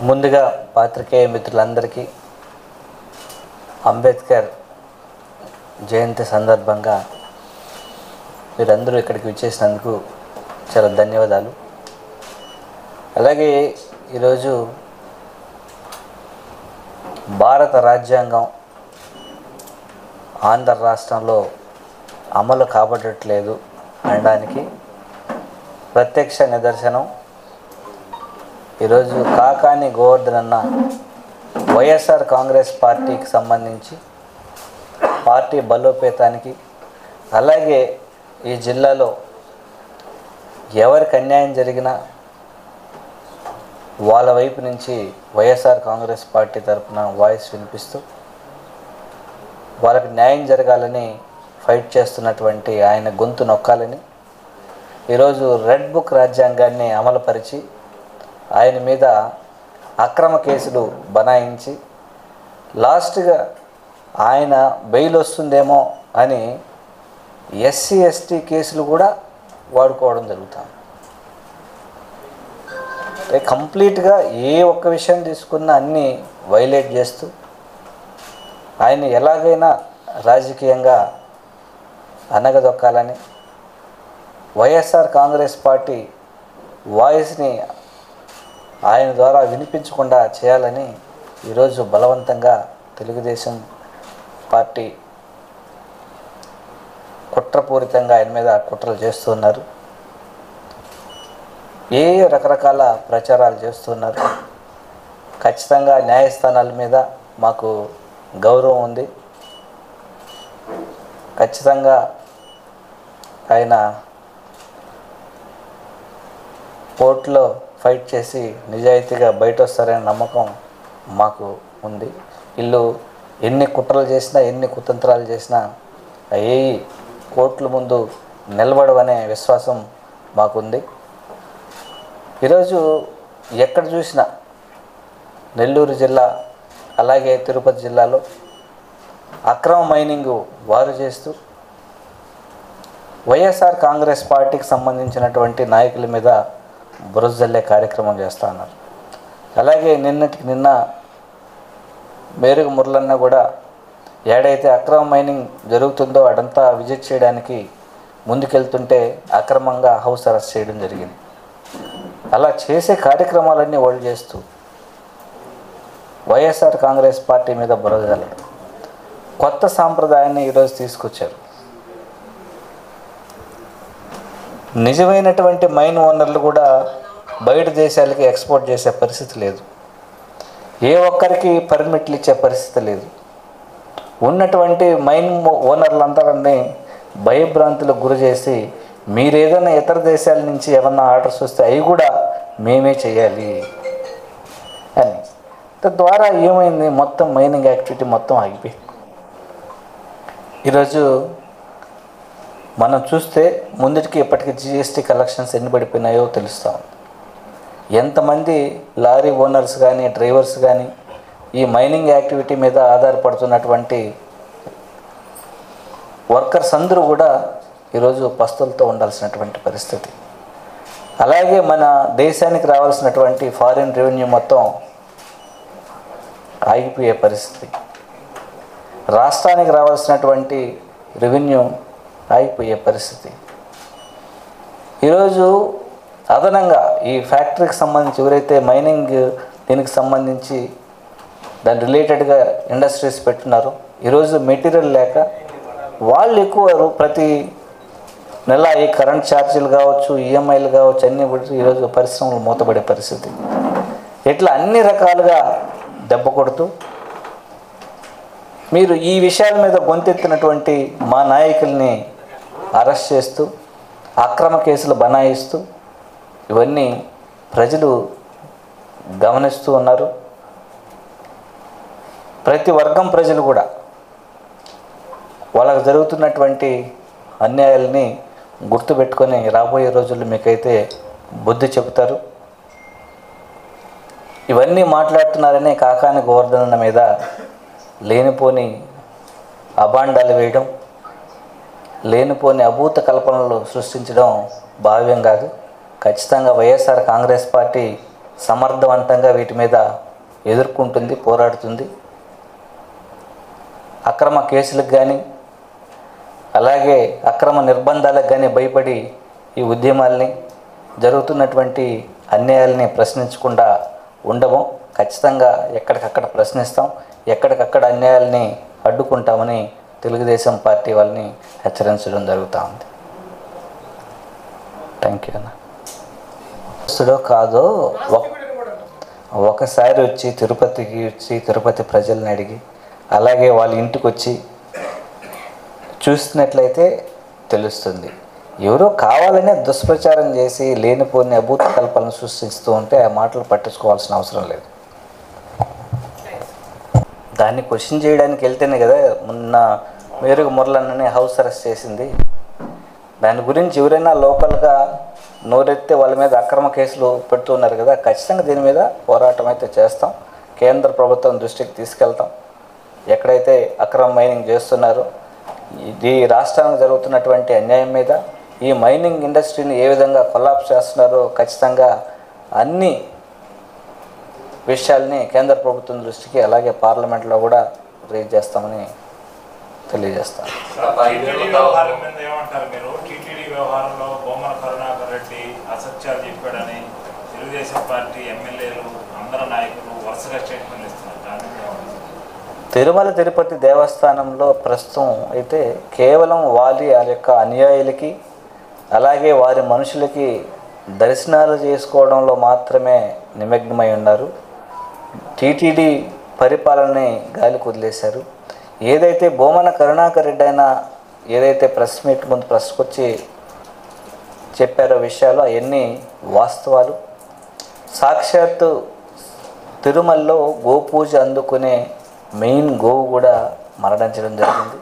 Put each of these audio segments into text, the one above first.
ముందుగా పాత్రికేయ మిత్రులందరికీ అంబేద్కర్ జయంతి సందర్భంగా మీరందరూ ఇక్కడికి విచ్చేసినందుకు చాలా ధన్యవాదాలు. అలాగే ఈరోజు భారత రాజ్యాంగం ఆంధ్ర రాష్ట్రంలో అమలు కాబట్టట్లేదు అనడానికి ప్రత్యక్ష నిదర్శనం ఈరోజు కాకాని గోవర్ధన్ అన్న వైఎస్ఆర్ కాంగ్రెస్ పార్టీకి సంబంధించి పార్టీ బలోపేతానికి, అలాగే ఈ జిల్లాలో ఎవరికి అన్యాయం జరిగినా వాళ్ళ వైపు నుంచి వైఎస్ఆర్ కాంగ్రెస్ పార్టీ తరఫున వాయిస్ వినిపిస్తూ వాళ్ళకి న్యాయం జరగాలని ఫైట్ చేస్తున్నటువంటి ఆయన గొంతు నొక్కాలని ఈరోజు రెడ్ బుక్ రాజ్యాంగాన్ని అమలుపరిచి ఆయన మీద అక్రమ కేసులు బనాయించి లాస్ట్గా ఆయన బెయిల్ వస్తుందేమో అని ఎస్సీ ఎస్టీ కేసులు కూడా వాడుకోవడం జరుగుతుంది. కంప్లీట్గా ఏ ఒక్క విషయం తీసుకున్నా అన్నీ వైలేట్ చేస్తూ ఆయన ఎలాగైనా రాజకీయంగా అనగదొక్కాలని వైఎస్ఆర్ కాంగ్రెస్ పార్టీ వాయిస్ని ఆయన ద్వారా వినిపించకుండా చేయాలని ఈరోజు బలవంతంగా తెలుగుదేశం పార్టీ కుట్రపూరితంగా ఆయన మీద కుట్రలు చేస్తున్నారు. రకరకాల ప్రచారాలు చేస్తున్నారు. ఖచ్చితంగా న్యాయస్థానాల మీద మాకు గౌరవం ఉంది. ఖచ్చితంగా ఆయన కోర్టులో ఫైట్ చేసి నిజాయితీగా బయట వస్తారనే నమ్మకం మాకు ఉంది. వీళ్ళు ఎన్ని కుట్రలు చేసినా, ఎన్ని కుతంత్రాలు చేసినా ఏ కోర్టుల ముందు నిలబడవనే విశ్వాసం మాకుంది. ఈరోజు ఎక్కడ చూసినా నెల్లూరు జిల్లా, అలాగే తిరుపతి జిల్లాలో అక్రమ మైనింగ్ వారు చేస్తూ వైఎస్ఆర్ కాంగ్రెస్ పార్టీకి సంబంధించినటువంటి నాయకుల మీద బురజల్లే కార్యక్రమం చేస్తూ ఉన్నారు. అలాగే నిన్న మేరుగు మురళన్న కూడా ఏడైతే అక్రమ మైనింగ్ జరుగుతుందో అదంతా విజిట్ చేయడానికి ముందుకెళ్తుంటే అక్రమంగా హౌస్ అరెస్ట్ చేయడం జరిగింది. అలా చేసే కార్యక్రమాలన్నీ వాళ్ళు చేస్తూ వైఎస్ఆర్ కాంగ్రెస్ పార్టీ మీద బురజల్లడం కొత్త సాంప్రదాయాన్ని ఈరోజు తీసుకొచ్చారు. నిజమైనటువంటి మైన్ ఓనర్లు కూడా బయట దేశాలకి ఎక్స్పోర్ట్ చేసే పరిస్థితి లేదు. ఏ ఒక్కరికి పర్మిట్లు ఇచ్చే పరిస్థితి లేదు. ఉన్నటువంటి మైన్ ఓనర్లందరినీ భయభ్రాంతులకు గురి చేసి మీరేదైనా ఇతర దేశాల నుంచి ఏమన్నా ఆర్డర్స్ వస్తే అవి కూడా మేమే చేయాలి అని. తద్వారా ఏమైంది, మొత్తం మైనింగ్ యాక్టివిటీ మొత్తం ఆగిపోయింది. ఈరోజు మనం చూస్తే ముందుకి ఇప్పటికీ జిఎస్టీ కలెక్షన్స్ ఎన్ని పడిపోయినాయో తెలుస్తాం. ఎంతమంది లారీ ఓనర్స్ కానీ, డ్రైవర్స్ కానీ ఈ మైనింగ్ యాక్టివిటీ మీద ఆధారపడుతున్నటువంటి వర్కర్స్ అందరూ కూడా ఈరోజు పస్తులతో ఉండాల్సినటువంటి పరిస్థితి. అలాగే మన దేశానికి రావాల్సినటువంటి ఫారిన్ రెవెన్యూ మొత్తం ఆగిపోయే పరిస్థితి. రాష్ట్రానికి రావాల్సినటువంటి రెవెన్యూ ఆగిపోయే పరిస్థితి. ఈరోజు అదనంగా ఈ ఫ్యాక్టరీకి సంబంధించి ఎవరైతే మైనింగ్ దీనికి సంబంధించి దాని రిలేటెడ్గా ఇండస్ట్రీస్ పెట్టున్నారో ఈరోజు మెటీరియల్ లేక వాళ్ళు ఎక్కువ ప్రతి నెల ఈ కరెంట్ ఛార్జీలు కావచ్చు, ఈఎంఐలు కావచ్చు, అన్నీ పెట్టి ఈరోజు పరిశ్రమలు మూతపడే పరిస్థితి. ఇట్లా అన్ని రకాలుగా దెబ్బ కొడుతూ మీరు ఈ విషయాల మీద గొంతెత్తినటువంటి మా నాయకుల్ని అరెస్ట్ చేస్తూ అక్రమ కేసులు బనాయిస్తూ ఇవన్నీ ప్రజలు గమనిస్తూ ఉన్నారు. ప్రతి వర్గం ప్రజలు కూడా వాళ్ళకు జరుగుతున్నటువంటి అన్యాయాలని గుర్తుపెట్టుకొని రాబోయే రోజుల్లో మీకైతే బుద్ధి చెబుతారు. ఇవన్నీ మాట్లాడుతున్నారనే కాకాని గోవర్ధన్ మీద లేనిపోని అభాండాలు వేయడం, లేనిపోని అభూత కల్పనలు సృష్టించడం భావ్యం కాదు. ఖచ్చితంగా వైఎస్ఆర్ కాంగ్రెస్ పార్టీ సమర్థవంతంగా వీటి మీద ఎదుర్కొంటుంది, పోరాడుతుంది. అక్రమ కేసులకు కానీ అలాగే అక్రమ నిర్బంధాలకు కానీ భయపడి ఈ ఉద్యమాల్ని, జరుగుతున్నటువంటి అన్యాయాలని ప్రశ్నించకుండా ఉండము. ఖచ్చితంగా ఎక్కడికక్కడ ప్రశ్నిస్తాం, ఎక్కడికక్కడ అన్యాయాలని అడ్డుకుంటామని తెలుగుదేశం పార్టీ వాళ్ళని హెచ్చరించడం జరుగుతూ ఉంది. థ్యాంక్ యూ అన్న. కాదో ఒకసారి వచ్చి తిరుపతికి వచ్చి తిరుపతి ప్రజల్ని అడిగి అలాగే వాళ్ళ ఇంటికి వచ్చి చూస్తున్నట్లయితే తెలుస్తుంది. ఎవరో కావాలనే దుష్ప్రచారం చేసి లేనిపోని అభూత కల్పనలు సృష్టిస్తూ ఉంటే ఆ మాటలు పట్టించుకోవాల్సిన అవసరం లేదు. దాన్ని క్వశ్చన్ చేయడానికి వెళ్తేనే కదా మొన్న మేరుగు మురళన్నని హౌస్ అరెస్ట్ చేసింది. దాని గురించి ఎవరైనా లోకల్గా నోరెత్తే వాళ్ళ మీద అక్రమ కేసులు పెడుతున్నారు కదా. ఖచ్చితంగా దీని మీద పోరాటం అయితే చేస్తాం. కేంద్ర ప్రభుత్వం దృష్టికి తీసుకెళ్తాం. ఎక్కడైతే అక్రమ మైనింగ్ చేస్తున్నారో ఈ రాష్ట్రానికి జరుగుతున్నటువంటి అన్యాయం మీద, ఈ మైనింగ్ ఇండస్ట్రీని ఏ విధంగా కొలాప్స్ చేస్తున్నారో ఖచ్చితంగా అన్ని విషయాల్ని కేంద్ర ప్రభుత్వం దృష్టికి అలాగే పార్లమెంట్లో కూడా రేజ్ చేస్తామని తెలియజేస్తాను. తిరుమల తిరుపతి దేవస్థానంలో ప్రస్తుతం అయితే కేవలం వాళ్ళ యొక్క అనుయాయులకి అలాగే వారి మనుషులకి దర్శనాలు చేసుకోవడంలో మాత్రమే నిమగ్నమై ఉన్నారు. టీటీడీ పరిపాలనని గాలికి వదిలేశారు. ఏదైతే బోమన కరుణాకర్ రెడ్డి అయినా ఏదైతే ప్రెస్ మీట్ ముందు ప్రెస్కొచ్చి చెప్పారో విషయాలు అవన్నీ వాస్తవాలు. సాక్షాత్తు తిరుమలలో గోపూజ అందుకునే మెయిన్ గోవు కూడా మరణించడం జరిగింది.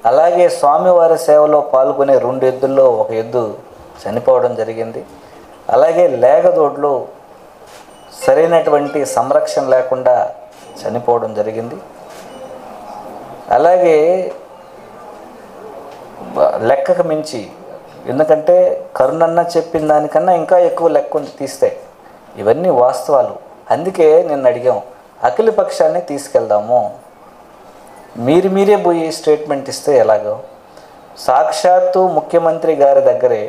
అలాగే స్వామివారి సేవలో పాల్గొనే 2 ఎద్దుల్లో ఒక ఎద్దు చనిపోవడం జరిగింది. అలాగే లేగదోడ్లు సరైనటువంటి సంరక్షణ లేకుండా చనిపోవడం జరిగింది. అలాగే లెక్కకు మించి, ఎందుకంటే కరుణన్న చెప్పిన దానికన్నా ఇంకా ఎక్కువ లెక్క తీస్తే ఇవన్నీ వాస్తవాలు. అందుకే నిన్న అడిగాం, అఖిల పక్షాన్ని తీసుకెళ్దాము, మీరే పోయి స్టేట్మెంట్ ఇస్తే ఎలాగో. సాక్షాత్తు ముఖ్యమంత్రి గారి దగ్గరే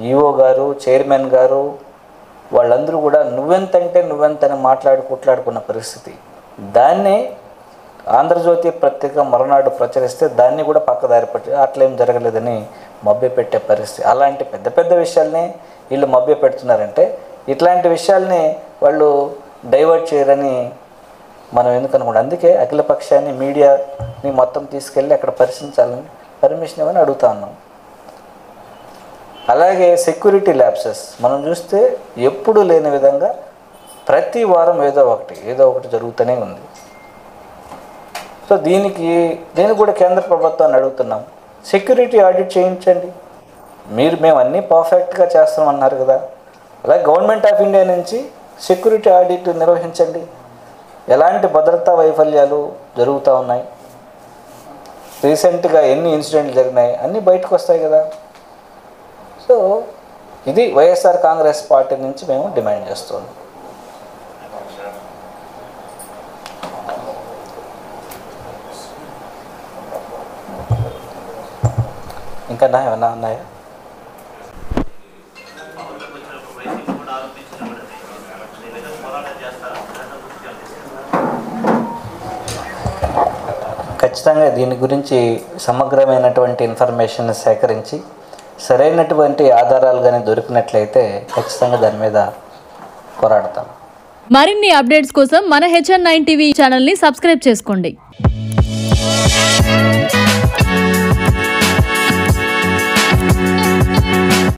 ఈఓ గారు, చైర్మన్ గారు వాళ్ళందరూ కూడా నువ్వెంతంటే నువ్వెంతని కొట్లాడుకున్న పరిస్థితి. దాన్ని ఆంధ్రజ్యోతి పత్రిక మరునాడు ప్రచురిస్తే దాన్ని కూడా పక్కదారి పట్టి అట్లేం జరగలేదని మభ్యపెట్టే పరిస్థితి. అలాంటి పెద్ద పెద్ద విషయాల్ని వీళ్ళు మభ్యపెడుతున్నారంటే ఇట్లాంటి విషయాల్ని వాళ్ళు డైవర్ట్ చేయరని మనం ఎందుకు అనుకుంటాం. అందుకే అఖిల పక్షాన్ని, మీడియాని మొత్తం తీసుకెళ్ళి అక్కడ పరిశీలించాలని పర్మిషన్ ఇవ్వని అడుగుతా ఉన్నాం. అలాగే సెక్యూరిటీ ల్యాప్సెస్ మనం చూస్తే ఎప్పుడూ లేని విధంగా ప్రతి వారం ఏదో ఒకటి జరుగుతూనే ఉంది. సో దీనికి కూడా కేంద్ర ప్రభుత్వాన్ని అడుగుతున్నాం, సెక్యూరిటీ ఆడిట్ చేయించండి. మేము అన్నీ పర్ఫెక్ట్గా చేస్తామన్నారు కదా, అలాగే గవర్నమెంట్ ఆఫ్ ఇండియా నుంచి సెక్యూరిటీ ఆడిట్ నిర్వహించండి. ఎలాంటి భద్రతా వైఫల్యాలు జరుగుతూ ఉన్నాయి, రీసెంట్గా ఎన్ని ఇన్సిడెంట్లు జరిగినాయి అన్నీ బయటకు వస్తాయి కదా. సో ఇది వైఎస్ఆర్ కాంగ్రెస్ పార్టీ నుంచి మేము డిమాండ్ చేస్తున్నాం. ఇంకా ఏమన్నా ఉన్నాయా? ఖచ్చితంగా దీని గురించి సమగ్రమైనటువంటి ఇన్ఫర్మేషన్ సేకరించి సరైనటువంటి ఆధారాలు కానీ దొరికినట్లయితే ఖచ్చితంగా దాని మీద పోరాడతాం. మరిన్ని అప్డేట్స్ కోసం మన HN9 టీవీ ఛానల్ని సబ్స్క్రైబ్ చేసుకోండి.